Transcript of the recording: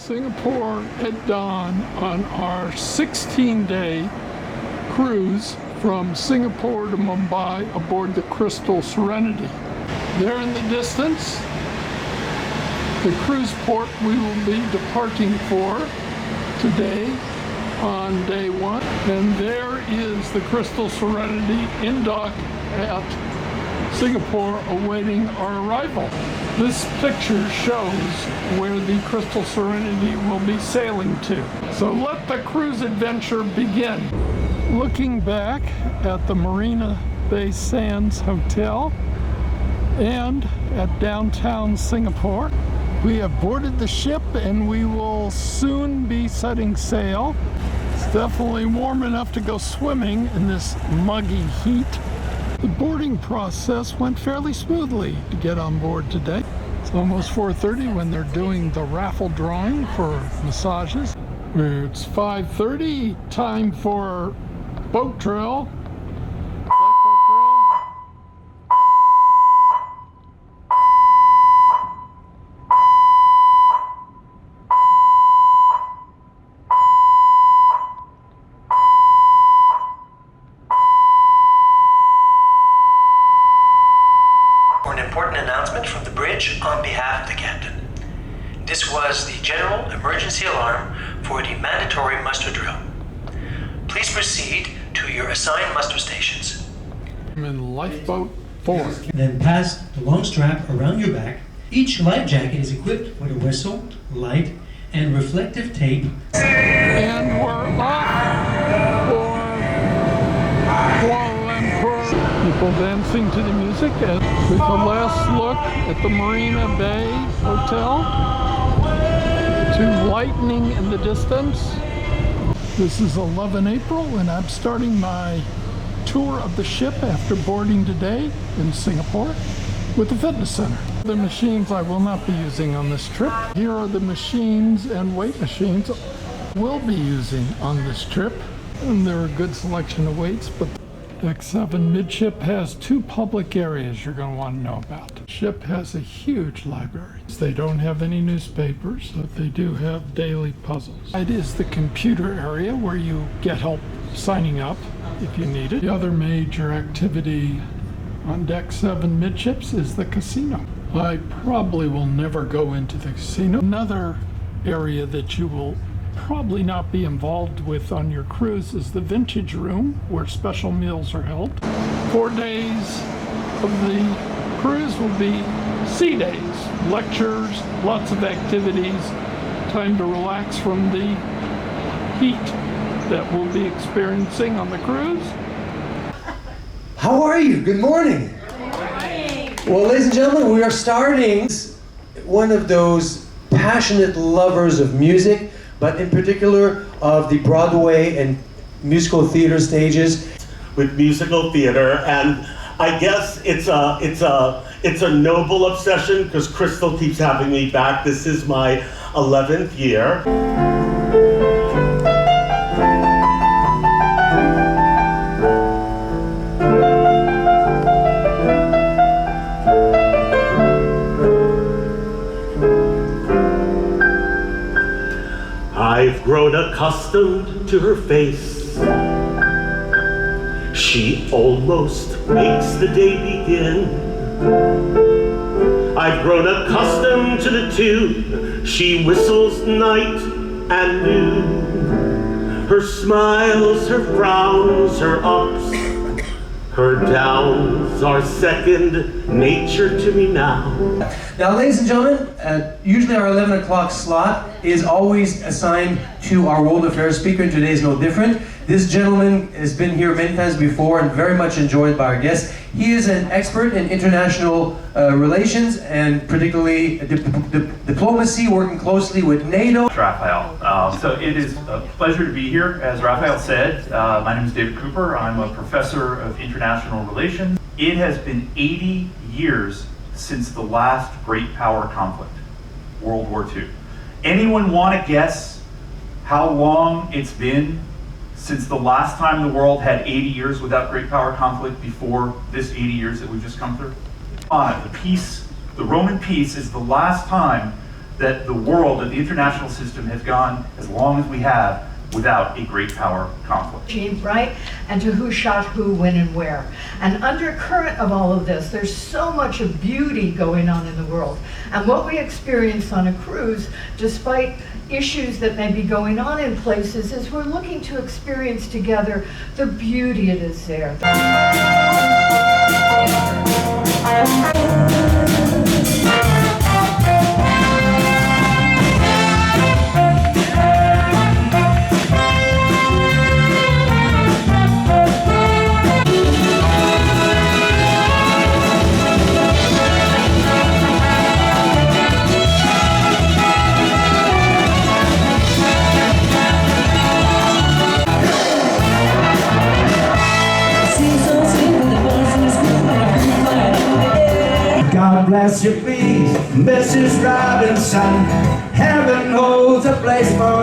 Singapore at dawn on our 16-day cruise from Singapore to Mumbai aboard the Crystal Serenity. There in the distance, the cruise port we will be departing for today on day one. And there is the Crystal Serenity in dock at Singapore awaiting our arrival. This picture shows where the Crystal Serenity will be sailing to. So let the cruise adventure begin. Looking back at the Marina Bay Sands Hotel and at downtown Singapore, we have boarded the ship and we will soon be setting sail. It's definitely warm enough to go swimming in this muggy heat. The boarding process went fairly smoothly to get on board today. It's almost 4:30 when they're doing the raffle drawing for massages. It's 5:30, time for boat drill. Lifeboat drill. For an important announcement from the bridge on behalf of the captain. This was the general emergency alarm for the mandatory muster drill. Please proceed to your assigned muster stations. I'm in lifeboat 4. Then pass the long strap around your back. Each life jacket is equipped with a whistle, light, and reflective tape. And we're off for Kuala Lumpur. People dancing to the music with the last look at the Marina Bay Hotel to lightning in the distance. This is 11 April and I'm starting my tour of the ship after boarding today in Singapore with the fitness center. The machines I will not be using on this trip. Here are the machines and weight machines we'll be using on this trip. And there are a good selection of weights, but Deck 7 midship has 2 public areas you're going to want to know about. The ship has a huge library. They don't have any newspapers, but they do have daily puzzles. It is the computer area where you get help signing up if you need it. The other major activity on Deck 7 midships is the casino. I probably will never go into the casino. Another area that you will probably not be involved with on your cruise is the vintage room where special meals are held. 4 days of the cruise will be sea days, lectures, lots of activities, time to relax from the heat that we'll be experiencing on the cruise. How are you? Good morning. Good morning. Well, ladies and gentlemen, we are starting one of those passionate lovers of music, but in particular of the Broadway and musical theater stages. With musical theater, and I guess it's a noble obsession because Crystal keeps having me back. This is my 11th year. I've grown accustomed to her face. She almost makes the day begin. I've grown accustomed to the tune. She whistles night and noon. Her smiles, her frowns, her ups, her downs are second nature to me now. Now, ladies and gentlemen, usually our 11 o'clock slot is always assigned to our World Affairs speaker, and today is no different. This gentleman has been here many times before and very much enjoyed by our guests. He is an expert in international relations and particularly diplomacy, working closely with NATO. Raphael. So it is a pleasure to be here. As Raphael said, my name is David Cooper. I'm a professor of international relations. It has been 80 years since the last great power conflict, World War II. Anyone want to guess how long it's been since the last time the world had 80 years without great power conflict before this 80 years that we've just come through? The Roman peace is the last time that the world, that the international system has gone as long as we have without a great power conflict. Right? And to who shot who, when, and where. And undercurrent of all of this, there's so much of beauty going on in the world. And what we experience on a cruise, despite issues that may be going on in places, is we're looking to experience together the beauty that is there. God bless you, please, Mrs. Robinson. Heaven holds a place for